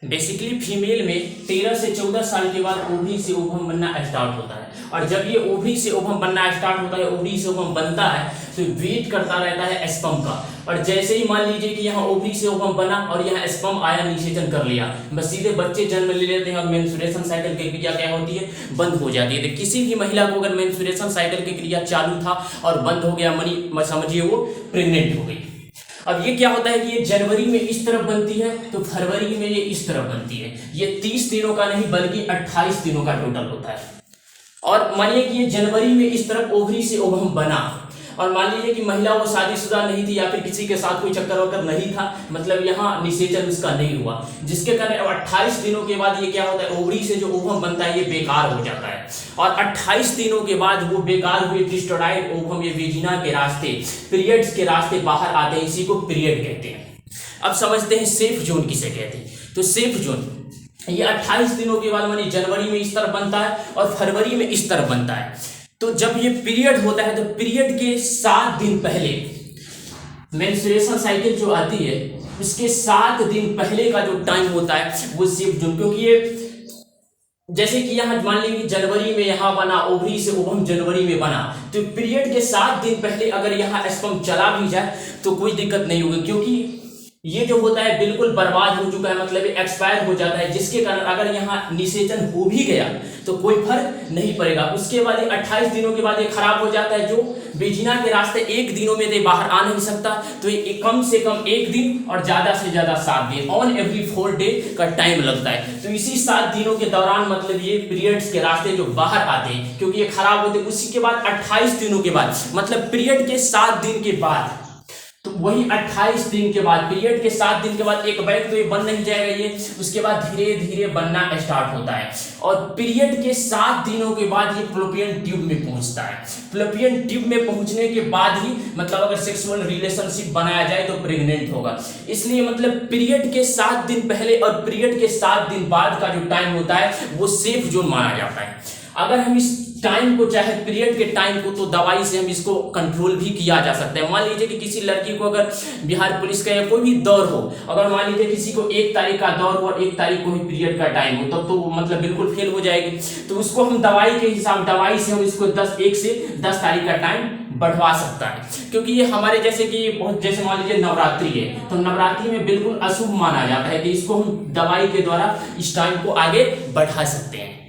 Basically female में 13 से 14 साल के बाद ओवरी से ओवम बनना स्टार्ट होता है। और जब ये ओवरी से ओवम बनना स्टार्ट होता है, ओवरी से ओवम बनता है, तो वेट करता रहता है स्पर्म का। और जैसे ही मान लीजिए कि यहाँ ओवरी से ओवम बना और यहाँ स्पर्म आया, निषेचन कर लिया, बस सीधे बच्चे जन्म ले लेते हैं और मेंस्ट्रुएशन साइकिल की क्रिया क्या होती है, बंद हो जाती है। तो किसी भी महिला को अगर मेंस्ट्रुएशन साइकिल की क्रिया चालू था और बंद हो गया, समझिए वो प्रेग्नेंट हो गई। अब ये क्या होता है कि ये जनवरी में इस तरफ बनती है तो फरवरी में ये इस तरफ बनती है। ये 30 दिनों का नहीं बल्कि 28 दिनों का टोटल होता है। और मानिए कि ये जनवरी में इस तरफ ओवरी से ओवम बना और मान लीजिए कि महिला वो शादीशुदा नहीं थी या फिर किसी के साथ कोई चक्कर वक्कर नहीं था, मतलब यहाँ निषेचन उसका नहीं हुआ, जिसके कारण 28 दिनों के बाद ये क्या होता है, ओवरी से जो ओवम बनता है ये बेकार हो जाता है। और 28 दिनों के बाद वो बेकार हुए डिस्ट्रॉयड ओवम ये वेजिना के रास्ते, पीरियड्स के रास्ते बाहर आते हैं। इसी को पीरियड कहते हैं। अब समझते हैं सेफ जोन किसे कहते हैं। तो सेफ जोन ये 28 दिनों के बाद मानी जनवरी में इस तरफ बनता है और फरवरी में इस तरफ बनता है। तो जब ये पीरियड होता है तो पीरियड के 7 दिन पहले मेंस्ट्रुएशन साइकिल जो आती है उसके 7 दिन पहले का जो टाइम होता है वो सेफ जोन, क्योंकि ये जैसे कि यहाँ मान लीजिए जनवरी में यहाँ बना, ओवरी से ओवम जनवरी में बना, तो पीरियड के 7 दिन पहले अगर यहाँ स्पर्म चला भी जाए तो कोई दिक्कत नहीं होगी, क्योंकि ये जो होता है बिल्कुल बर्बाद हो चुका है, मतलब एक्सपायर हो जाता है, जिसके कारण अगर यहाँ निषेचन हो भी गया तो कोई फर्क नहीं पड़ेगा। उसके बाद ये 28 दिनों के बाद ये खराब हो जाता है, जो वेजिना के रास्ते 1 दिनों में बाहर आ नहीं सकता, तो ये कम से कम 1 दिन और ज्यादा से ज्यादा 7 दिन, ऑन एवरी 4 डे का टाइम लगता है। तो इसी 7 दिनों के दौरान मतलब ये पीरियड्स के रास्ते जो बाहर आते हैं, क्योंकि ये खराब होते, उसी के बाद 28 दिनों के बाद मतलब पीरियड के 7 दिन के बाद, तो वही 28 दिन के बाद, पीरियड के 7 दिन के बाद एक बैग तो ये बन नहीं जाएगा ये, उसके बाद धीरे धीरे बनना स्टार्ट होता है। और पीरियड के 7 दिनों के बाद ये फ्लोपियन ट्यूब में पहुंचता है। फ्लोपियन ट्यूब में पहुंचने के बाद ही मतलब अगर सेक्सुअल रिलेशनशिप बनाया जाए तो प्रेग्नेंट होगा। इसलिए मतलब पीरियड के 7 दिन पहले और पीरियड के 7 दिन बाद का जो टाइम होता है वो सेफ जोन माना जाता है। अगर हम इस टाइम को, चाहे पीरियड के टाइम को, तो दवाई से हम इसको कंट्रोल भी किया जा सकता है। मान लीजिए कि किसी लड़की को अगर बिहार पुलिस का या कोई भी दौर हो, अगर मान लीजिए किसी को 1 तारीख का दौर हो और 1 तारीख को ही पीरियड का टाइम हो, तब तो मतलब बिल्कुल फेल हो जाएगी। तो उसको हम दवाई के हिसाब, दवाई से हम इसको 1 से 10 तारीख का टाइम बढ़वा सकता है, क्योंकि ये हमारे जैसे कि बहुत, जैसे मान लीजिए नवरात्रि है तो नवरात्रि में बिल्कुल अशुभ माना जाता है कि इसको हम दवाई के द्वारा इस टाइम को आगे बढ़ा सकते हैं।